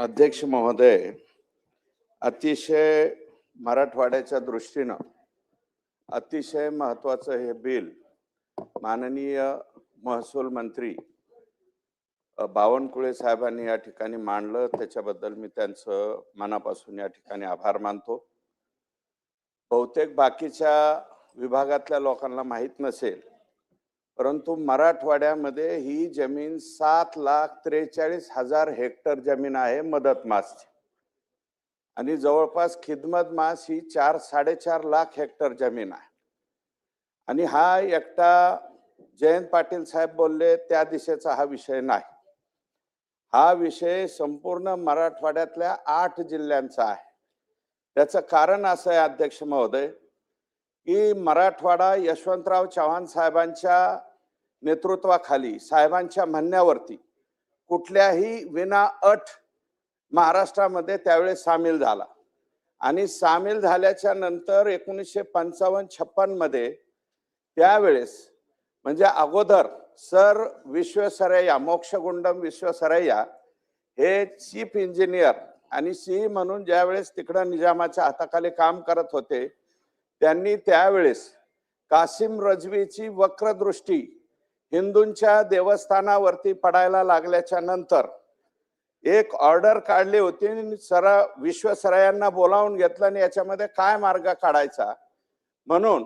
अध्यक्ष महोदय, अतिशय मराठवाड्याच्या दृष्टीनं अतिशय महत्त्वाचं हे बिल माननीय महसूल मंत्री बावनकुळे साहेबांनी या ठिकाणी मांडलं, त्याच्याबद्दल मी त्यांचं मनापासून या ठिकाणी आभार मानतो। बहुतेक बाकीच्या विभागातल्या लोकांना माहित नसेल, परंतु मराठवाड्यामध्ये ही जमीन 7,43,000 हेक्टर जमीन आहे मदत मासची, आणि जवळपास खिदमत मास ही 4-4.5 लाख हेक्टर जमीन आहे। आणि हा एकटा जयंत पाटील साहेब बोलले त्या दिशेचा हा विषय नाही, हा विषय संपूर्ण मराठवाड्यातल्या 8 जिल्ह्यांचा आहे। त्याचं कारण असं आहे अध्यक्ष महोदय की मराठवाडा यशवंतराव चव्हाण साहेबांच्या नेतृत्वाखाली, साहेबांच्या म्हणण्यावरती कुठल्याही विना अट महाराष्ट्रामध्ये त्यावेळेस सामील झाला, आणि सामील झाल्याच्या नंतर 1955-56 मध्ये त्यावेळेस म्हणजे अगोदर सर विश्वेश्वरैया, मोक्षगुंडम विश्वेश्वरैया हे चीफ इंजिनियर आणि सी म्हणून ज्यावेळेस तिकडं निजामाच्या हाताखाली काम करत होते, त्यांनी त्यावेळेस कासिम रजवीची वक्रदृष्टी हिंदूंच्या देवस्थानावरती पडायला लागल्याच्या नंतर एक ऑर्डर काढली होती। विश्वेश्वरैयांना बोलावून घेतलं आणि याच्यामध्ये काय मार्ग काढायचा म्हणून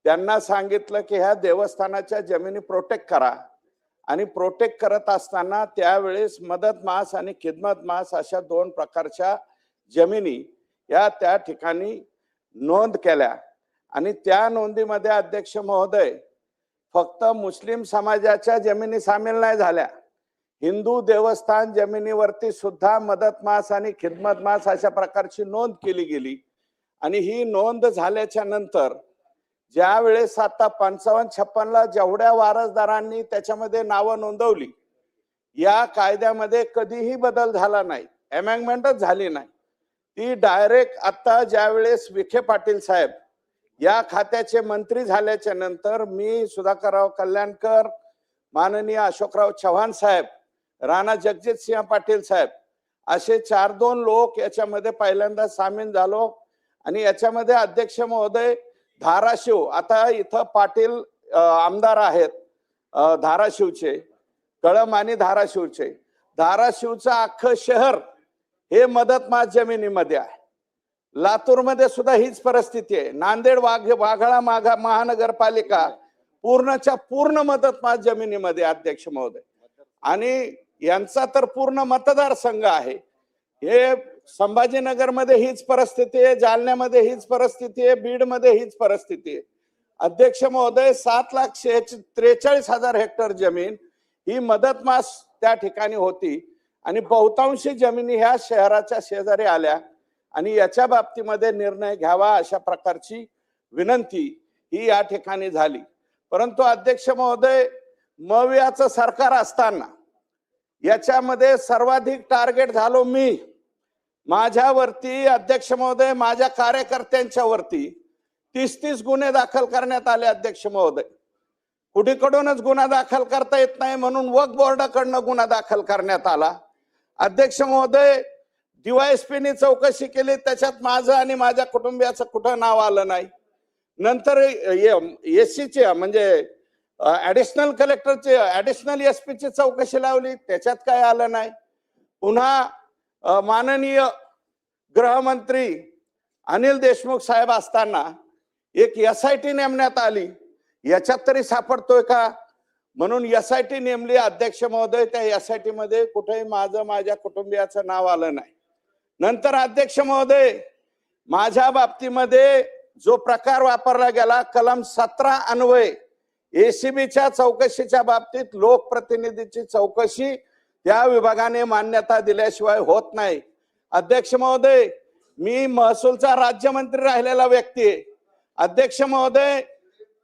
त्यांना सांगितलं की ह्या देवस्थानाच्या जमिनी प्रोटेक्ट करा। आणि प्रोटेक्ट करत असताना त्यावेळेस मदत मास आणि खिदमत मास अशा 2 प्रकारच्या जमिनी या त्या ठिकाणी नोंद केल्या, आणि त्या नोंदीमध्ये अध्यक्ष महोदय फक्त मुस्लिम समाजाच्या जमिनी सामील नाही झाल्या, हिंदू देवस्थान जमिनीवरती सुद्धा मदत मास आणि खिदमत मास अशा प्रकारची नोंद केली गेली। आणि ही नोंद झाल्याच्या नंतर ज्या वेळेस आता 55-56 ला जेवढ्या वारसदारांनी त्याच्यामध्ये नावं नोंदवली, या कायद्यामध्ये कधीही बदल झाला नाही, अमेंडमेंटच झाली नाही। ती डायरेक्ट आता ज्या वेळेस विखे पाटील साहेब या खात्याचे मंत्री झाल्याच्या नंतर मी सुधाकरराव कल्याणकर, माननीय अशोकराव चव्हाण साहेब, राणा जगजित सिंह पाटील साहेब असे 4-2 लोक याच्यामध्ये पहिल्यांदा सामील झालो। आणि याच्यामध्ये अध्यक्ष महोदय धाराशिव, आता इथं पाटील आमदार आहेत धाराशिवचे, कळम आणि धाराशिवचे, धाराशिवचं अख्खं शहर हे मदत मास जमिनीमध्ये आहे। लातूरमध्ये सुद्धा हीच परिस्थिती आहे। नांदेड वाघाळा महानगरपालिका पूर्णच्या पूर्ण मदत मास जमिनीमध्ये अध्यक्ष महोदय, आणि यांचा तर पूर्ण मतदारसंघ आहे। हे संभाजीनगरमध्ये हीच परिस्थिती आहे, जालन्यामध्ये हीच परिस्थिती आहे, बीडमध्ये हीच परिस्थिती आहे। अध्यक्ष महोदय 7,43,000 हेक्टर जमीन ही मदत मास त्या ठिकाणी होती, आणि बहुतांशी जमिनी ह्या शहराच्या शेजारी आल्या, आणि याच्या बाबतीमध्ये निर्णय घ्यावा अशा प्रकारची विनंती ही या ठिकाणी झाली। परंतु अध्यक्ष महोदय मवियाचं सरकार असताना याच्यामध्ये सर्वाधिक टार्गेट झालो मी, माझ्यावरती अध्यक्ष महोदय, माझ्या कार्यकर्त्यांच्या वरती 30 गुन्हे दाखल करण्यात आले। अध्यक्ष महोदय कुठेकडूनच गुन्हा दाखल करता येत नाही म्हणून वक्फ बोर्डाकडनं गुन्हा दाखल करण्यात आला। अध्यक्ष महोदय DYSPनी चौकशी केली, त्याच्यात माझं आणि माझ्या कुटुंबियाचं कुठं नाव आलं नाही। नंतर SCची म्हणजे ऍडिशनल कलेक्टरचे, ऍडिशनल SP ची चौकशी लावली, त्याच्यात काय आलं नाही। पुन्हा माननीय गृहमंत्री अनिल देशमुख साहेब असताना एक SIT नेमण्यात आली, याच्यात तरी सापडतोय का म्हणून SIT नेमली। अध्यक्ष महोदय त्या SIT मध्ये कुठेही माझं, माझ्या कुटुंबियाचं नाव आलं नाही। नंतर अध्यक्ष महोदय माझ्या बाबतीमध्ये जो प्रकार वापरला गेला, कलम 17 अन्वये ACBच्या चौकशीच्या बाबतीत लोकप्रतिनिधीची चौकशी त्या विभागाने मान्यता दिल्याशिवाय होत नाही। अध्यक्ष महोदय मी महसूलचा राज्यमंत्री राहिलेला व्यक्ती आहे। अध्यक्ष महोदय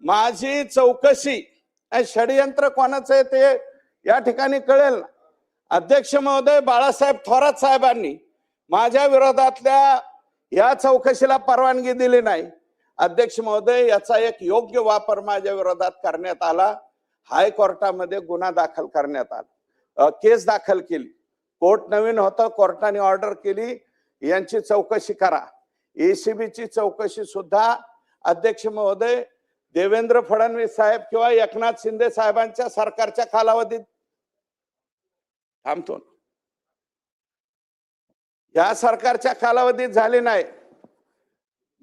माझी चौकशी षडयंत्र कोणाचं आहे ते या ठिकाणी कळेल ना। अध्यक्ष महोदय बाळासाहेब थोरात साहेबांनी माझ्या विरोधातल्या या चौकशीला परवानगी दिली नाही। अध्यक्ष महोदय याचा एक योग्य वापर माझ्या विरोधात करण्यात आला, हायकोर्टामध्ये गुन्हा दाखल करण्यात आला, केस दाखल केली। कोर्ट नवीन होतं, कोर्टाने ऑर्डर केली यांची चौकशी करा. एसीबीची चौकशी सुद्धा अध्यक्ष महोदय देवेंद्र फडणवीस साहेब किंवा एकनाथ शिंदे साहेबांच्या सरकारच्या कालावधीत थांबतो, या सरकारच्या कालावधीत झाली नाही.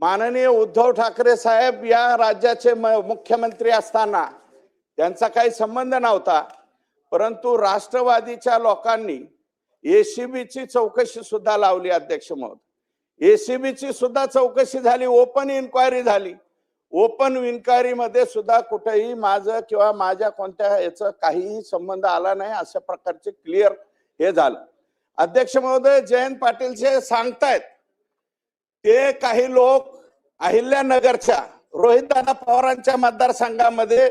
माननीय उद्धव ठाकरे साहेब या राज्याचे मुख्यमंत्री असताना त्यांचा काही संबंध नव्हता, परंतु राष्ट्रवादीच्या लोकांनी एसीबीची चौकशी सुद्धा लावली. अध्यक्ष महोदय, एसीबीची सुद्धा चौकशी झाली, ओपन इन्क्वायरी झाली. ओपन इन्क्वायरी मध्ये सुद्धा कुठेही माझं किंवा माझ्या कोणत्या याचा काहीही संबंध आला नाही, अशा प्रकारचे क्लिअर हे झालं. अध्यक्ष महोदय, जयंत पाटील जे सांगतायत ते काही लोक अहिल्यानगरच्या रोहितदादा पवारांच्या मतदारसंघामध्ये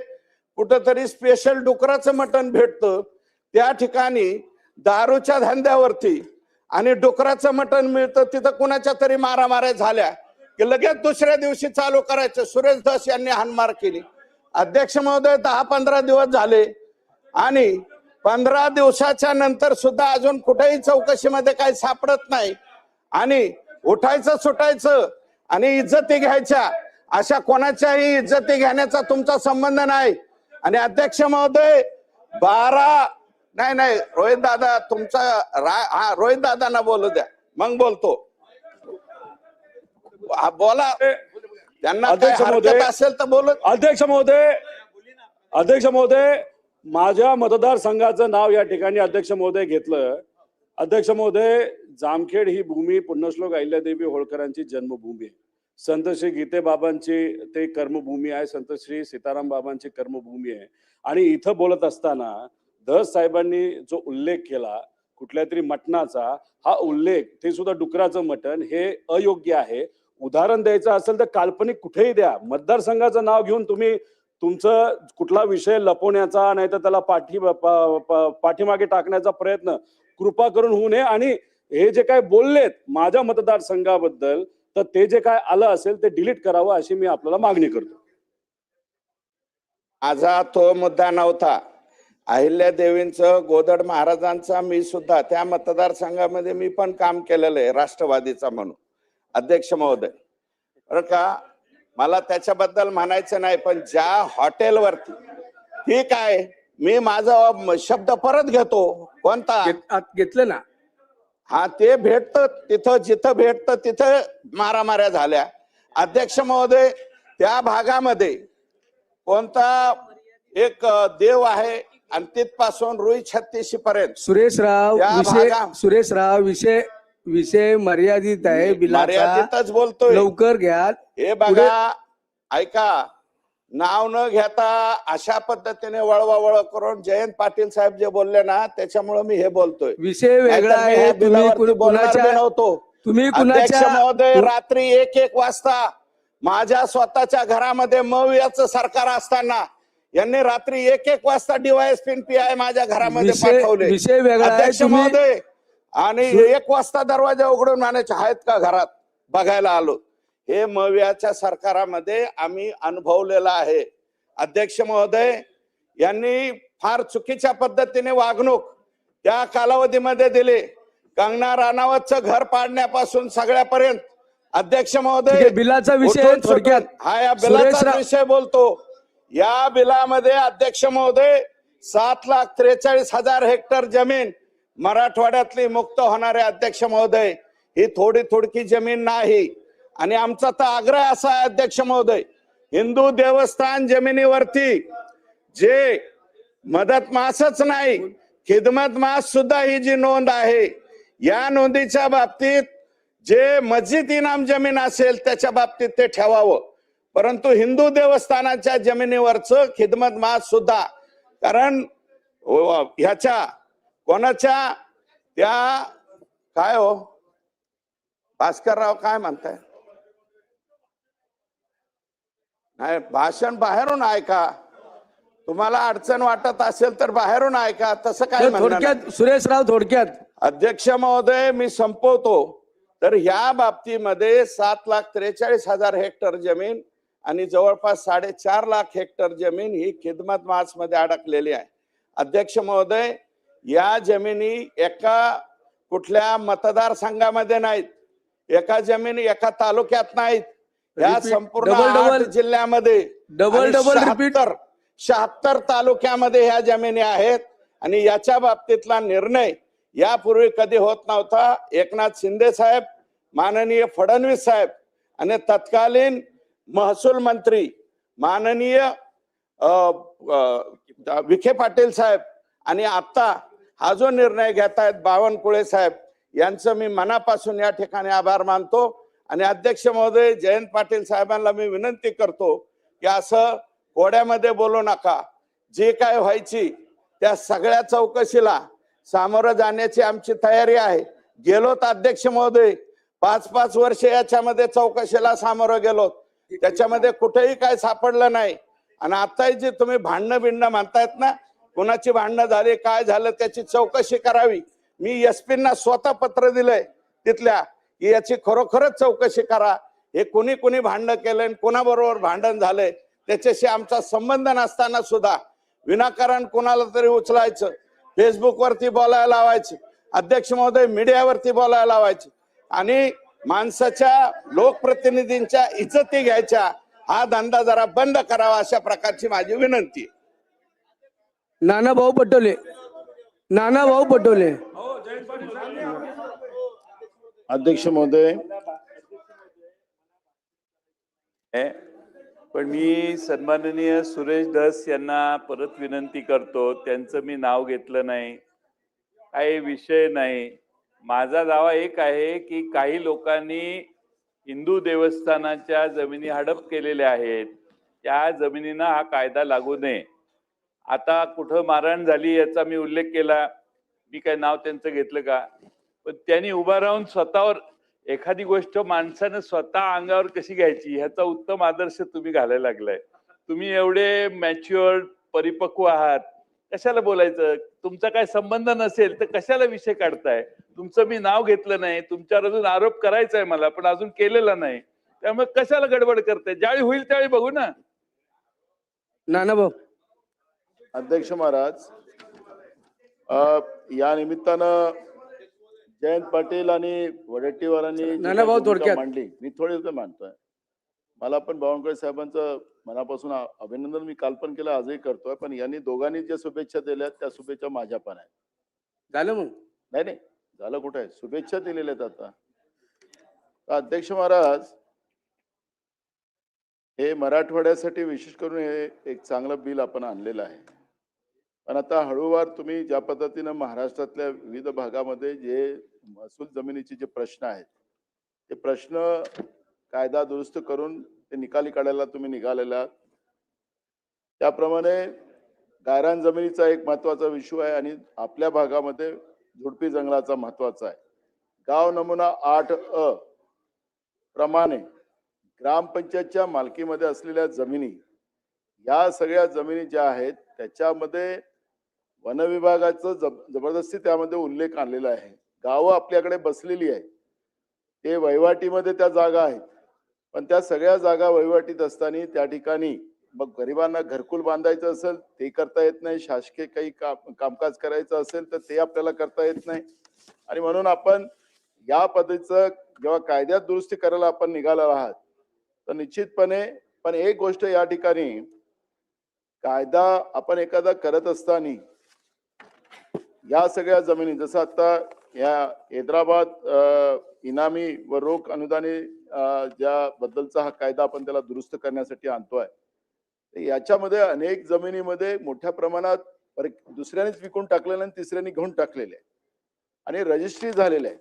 कुठंतरी स्पेशल डुकराचं मटण भेटतं, त्या ठिकाणी दारूच्या धंद्यावरती आणि डुकराचं मटण मिळतं, तिथं कुणाच्या तरी मारामाऱ्या झाल्या की लगेच दुसऱ्या दिवशी चालू करायचं. सुरेश धस यांनी हाणमार केली. अध्यक्ष महोदय, 10-15 दिवस झाले आणि 15 दिवसाच्या नंतर सुद्धा अजून कुठेही चौकशीमध्ये काही सापडत नाही आणि उठायचं सुटायचं आणि इज्जती घ्यायच्या, अशा कोणाच्याही इज्जती घेण्याचा तुमचा संबंध नाही. आणि अध्यक्ष महोदय, 12 नाही रोहित दादा तुमचा रोहित दादांना बोलू द्या, मग बोलतो. बोला, त्यांना हरकत असेल तर बोलू. अध्यक्ष महोदय, माझ्या मतदारसंघाचं नाव या ठिकाणी अध्यक्ष महोदय घेतलं. अध्यक्ष महोदय, जामखेड ही भूमी पुण्यश्लोक अहिल्यादेवी होळकरांची जन्मभूमी आहे. संत श्री गीते बाबांची ते कर्मभूमी आहे, संत श्री सीताराम बाबांची कर्मभूमी आहे. आणि इथं बोलत असताना धस साहेबांनी जो उल्लेख केला कुठल्या तरी मटणाचा, हा उल्लेख ते सुद्धा डुकराचं मटण, हे अयोग्य आहे. उदाहरण द्यायचं असेल तर काल्पनिक कुठेही द्या. मतदारसंघाचं नाव घेऊन तुम्ही तुमचं कुठला विषय लपवण्याचा नाही तर त्याला पाठीमागे टाकण्याचा प्रयत्न कृपा करून होऊ नये. आणि हे जे काय बोललेत माझ्या मतदारसंघाबद्दल, तर ते जे काय आलं असेल ते डिलीट करावं अशी मी आपल्याला मागणी करतो. माझा तो मुद्दा नव्हता. अहिल्यादेवींचं, गोदड महाराजांचा मी सुद्धा त्या मतदारसंघामध्ये मी पण काम केलेलं आहे राष्ट्रवादीचा म्हणून. अध्यक्ष महोदय, बरं का, मला त्याच्याबद्दल म्हणायचं नाही, पण ज्या हॉटेलवरती, ठीक आहे, मी माझा शब्द परत घेतो. कोणता घेतलं ना? हा, ते भेटतं तिथं, जिथं भेटतं तिथं मारामाऱ्या झाल्या. अध्यक्ष महोदय, त्या भागामध्ये कोणता एक देव आहे आणि तिथपासून रुई 36 पर्यंत सुरेश राव विषय मर्यादित आहे. मर्यादितच बोलतोय, लवकर घ्या. हे बघा, ऐका, नाव न घेता अशा पद्धतीने वळवावळ करून जयंत पाटील साहेब जे बोलले ना, त्याच्यामुळे मी हे बोलतोय. विषय वेगळा आहे. तुम्ही अध्यक्ष महोदय, रात्री 1-1 वाजता माझ्या स्वतःच्या घरामध्ये मवियाचं सरकार असताना यांनी रात्री 1-1 वाजता DYSP PI माझ्या घरामध्ये पाठवले. विषय वेगळा आहे. अध्यक्ष महोदय, आणि 1 वाजता दरवाजा उघडून म्हणायचे आहेत का घरात, बघायला आलो. हे मवियाच्या सरकारामध्ये आम्ही अनुभवलेलं आहे. अध्यक्ष महोदय, यांनी फार चुकीच्या पद्धतीने वागणूक त्या कालावधीमध्ये दिली. कंगना राणावतचं घर पाडण्यापासून सगळ्यापर्यंत. अध्यक्ष महोदय, बिलाचा विषय थोडक्यात, हा या बिलाचा विषय बोलतो. या बिलामध्ये अध्यक्ष महोदय 7,43,000 हेक्टर जमीन मराठवाड्यातली मुक्त होणारे. अध्यक्ष महोदय, ही थोडकी जमीन नाही. आणि आमचा तर आग्रह असा आहे अध्यक्ष महोदय, हिंदू देवस्थान जमिनीवरती जे मदत मासच नाही, खिदमत मास सुद्धा ही जी नोंद आहे, या नोंदीच्या बाबतीत जे मस्जिद इनाम जमीन असेल त्याच्या बाबतीत ते ठेवावं, परंतु हिंदू देवस्थानाच्या जमिनीवरचं खिदमत मास सुद्धा, कारण ह्याच्या कोणाच्या त्या काय हो भास्करराव काय म्हणताय, नाही भाषण बाहेरून ऐका, तुम्हाला अडचण वाटत असेल तर बाहेरून ऐका, तसं काय थोडक्यात सुरेश राव थोडक्यात. अध्यक्ष महोदय, मी संपवतो. तर ह्या बाबतीमध्ये 7,43,000 हेक्टर जमीन आणि जवळपास 4.5 लाख हेक्टर जमीन ही खिदमत मास मध्ये अडकलेली आहे. अध्यक्ष महोदय, या जमिनी एका कुठल्या मतदारसंघामध्ये नाहीत, एका जमीन एका तालुक्यात नाहीत, या Repeat. संपूर्ण Double 8 जिल्ह्यामध्ये डबल रिपीट 76 तालुक्यामध्ये ह्या जमिनी आहेत. आणि याच्या बाबतीतला निर्णय यापूर्वी कधी होत नव्हता. एकनाथ शिंदे साहेब, माननीय फडणवीस साहेब आणि तत्कालीन महसूल मंत्री माननीय विखे पाटील साहेब आणि आता हा जो निर्णय घेत आहेत बावनकुळे साहेब, यांचं मी मनापासून या ठिकाणी आभार मानतो. आणि अध्यक्ष महोदय जयंत पाटील साहेबांना मी विनंती करतो की असं कोड्यामध्ये बोलू नका. जे काय व्हायची त्या सगळ्या चौकशीला सामोरं जाण्याची आमची तयारी आहे. गेलोत अध्यक्ष महोदय, 5-5 वर्ष याच्यामध्ये चौकशीला सामोरं गेलो, त्याच्यामध्ये कुठेही काय सापडलं नाही. आणि आता जे तुम्ही भांडणं बिंडणं म्हणतायत ना, कोणाची भांडणं झाली काय झालं त्याची चौकशी करावी. मी एसपींना स्वतः पत्र दिलंय तिथल्या की याची खरोखरच चौकशी करा. हे कोणी कोणी भांडण केलंय, कोणाबरोबर भांडण झालंय त्याच्याशी आमचा संबंध नसताना सुद्धा विनाकारण कोणाला तरी उचलायचं, फेसबुक वरती बोलायला लावायचं, अध्यक्ष महोदय मीडियावरती बोलायला लावायचं आणि माणसाच्या लोकप्रतिनिधींच्या इज्जती घ्यायच्या, हा धंदा जरा बंद करावा अशा प्रकारची माझी विनंती आहे. नानाभाऊ पटोले. अध्यक्ष महोदय, पण मी सन्माननीय सुरेश धस यांना परत विनंती करतो, त्यांचं मी नाव घेतलं नाही, काही विषय नाही. माझा दावा एक आहे की काही लोकांनी हिंदू देवस्थानाच्या जमिनी हडप केलेल्या आहेत, त्या जमिनींना हा कायदा लागू नये. आता कुठं मारहाण झाली याचा मी उल्लेख केला, मी काय नाव त्यांचं घेतलं का? पण त्यांनी उभा राहून स्वतःवर एखादी गोष्ट माणसानं स्वतः अंगावर कशी घ्यायची ह्याचा उत्तम आदर्श तुम्ही घालायला लागलाय. तुम्ही एवढे मॅच्युअर परिपक्व आहात, कशाला बोलायचं? तुमचा काय संबंध नसेल तर कशाला विषय काढताय? तुमचं मी नाव घेतलं नाही, तुमच्यावर अजून आरोप करायचा आहे मला, पण अजून केलेला नाही, त्यामुळे कशाला गडबड करताय? ज्यावेळी होईल त्यावेळी बघू ना. नानाभाऊ. अध्यक्ष महाराज, या निमित्तानं जयंत पाटील आणि वडेट्टीवारांनी जी नाना काही भाऊ भूमिका थोडक्यात. मांडली, मी थोडी मांडतोय. मला पण बावनकुळे साहेबांचं मनापासून अभिनंदन मी काल पण केलं, आजही करतोय. पण यांनी दोघांनी ज्या शुभेच्छा दिल्या त्या शुभेच्छा माझ्या पण आहेत. झालं मग? नाही झालं कुठे आहे, शुभेच्छा दिलेल्या आहेत. आता अध्यक्ष महाराज, हे मराठवाड्यासाठी विशेष करून हे एक चांगलं बिल आपण आणलेलं आहे. पण आता हळूवार तुम्ही ज्या पद्धतीनं महाराष्ट्रातल्या विविध भागामध्ये जे महसूल जमिनीचे जे प्रश्न आहेत, ते प्रश्न कायदा दुरुस्त करून ते निकाली काढायला तुम्ही निघालेला आहात. त्याप्रमाणे गायरान जमिनीचा एक महत्वाचा विषय आहे आणि आपल्या भागामध्ये झुडपी जंगलाचा महत्वाचा आहे. गाव नमुना 8अ प्रमाणे ग्रामपंचायतच्या मालकीमध्ये असलेल्या जमिनी, या सगळ्या जमिनी ज्या आहेत त्याच्यामध्ये वन विभागाचं जबरदस्ती त्यामध्ये उल्लेख आणलेला आहे. गावं आपल्याकडे बसलेली आहे, ते वहिवाटीमध्ये त्या जागा आहेत, पण त्या सगळ्या जागा वहिवाटीत असताना त्या ठिकाणी मग गरिबांना घरकुल बांधायचं असेल ते करता येत नाही, शासकीय काही कामकाज करायचं असेल तर ते आपल्याला करता येत नाही. आणि म्हणून आपण या पद्धतीचं जेव्हा कायद्यात दुरुस्ती करायला आपण निघाला आहात तर निश्चितपणे, पण एक गोष्ट या ठिकाणी, कायदा आपण एखादा करत असताना या सगळ्या जमिनी, जसं आता या हैदराबाद इनामी व रोख अनुदाने ज्या बद्दलचा हा कायदा आपण त्याला दुरुस्त करण्यासाठी आणतोय, याच्यामध्ये अनेक जमिनीमध्ये मोठ्या प्रमाणात दुसऱ्यानेच विकून टाकलेले आणि तिसऱ्याने घेऊन टाकलेले आणि रजिस्ट्री झालेले आहे.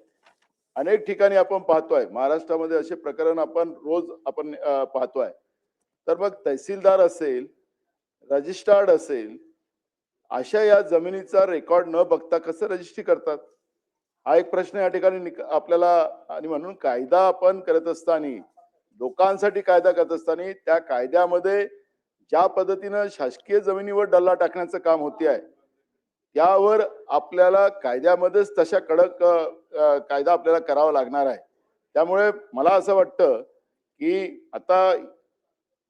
अनेक ठिकाणी आपण पाहतोय महाराष्ट्रामध्ये असे प्रकरण आपण रोज पाहतोय. तर मग तहसीलदार असेल, रजिस्ट्रार्ड असेल, अशा या जमिनीचा रेकॉर्ड न बघता कसं रजिस्ट्री करतात, हा एक प्रश्न या ठिकाणी आपल्याला. आणि म्हणून कायदा आपण करत असताना, लोकांसाठी कायदा करत असताना, त्या कायद्यामध्ये ज्या पद्धतीनं शासकीय जमिनीवर डल्ला टाकण्याचं काम होते आहे त्यावर आपल्याला कायद्यामध्येच तशा कडक कायदा आपल्याला करावा लागणार आहे. त्यामुळे मला असं वाटतं की आता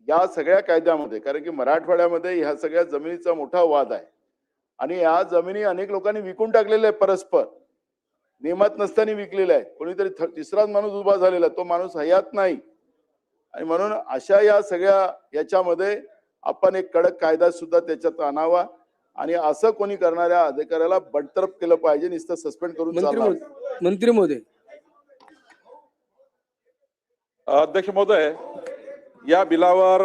या सगळ्या कायद्यामध्ये, कारण की मराठवाड्यामध्ये ह्या सगळ्या जमिनीचा मोठा वाद आहे आणि या जमिनी अनेक लोकांनी विकून टाकलेल्या आहे परस्पर. नियमात नसताना विकलेला आहे. कोणीतरी तिसराच माणूस उभा झालेला आहे. तो माणूस हयात नाही. आणि म्हणून अशा या सगळ्या याच्यामध्ये आपण एक कडक कायदा सुद्धा त्याच्यात आणावा आणि असं कोणी करणाऱ्या अधिकाऱ्याला बडतर्फ केलं पाहिजे. नुसतं सस्पेंड करून चालणार नाही. मंत्री महोदय अध्यक्ष महोदय, या बिलावर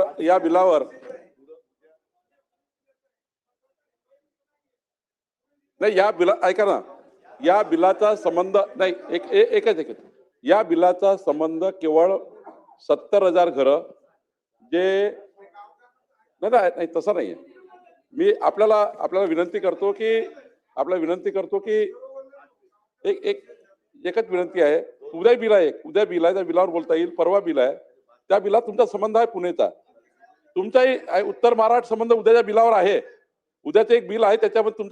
नाही, या बिला ऐका ना, या बिलाचा संबंध नाही, एकच या बिलाचा संबंध केवळ 70,000 घरं जे नाही तसं नाहीये. मी आपल्याला विनंती करतो की एकच विनंती आहे. उद्या बिल आहे त्या बिलावर बोलता येईल. परवा बिल आहे, त्या बिलात तुमचा संबंध आहे पुणेचा. तुमचाही उत्तर महाराष्ट्र संबंध उद्याच्या बिलावर आहे. उद्याचं एक बिल आहे त्याच्यामध्ये तुमचा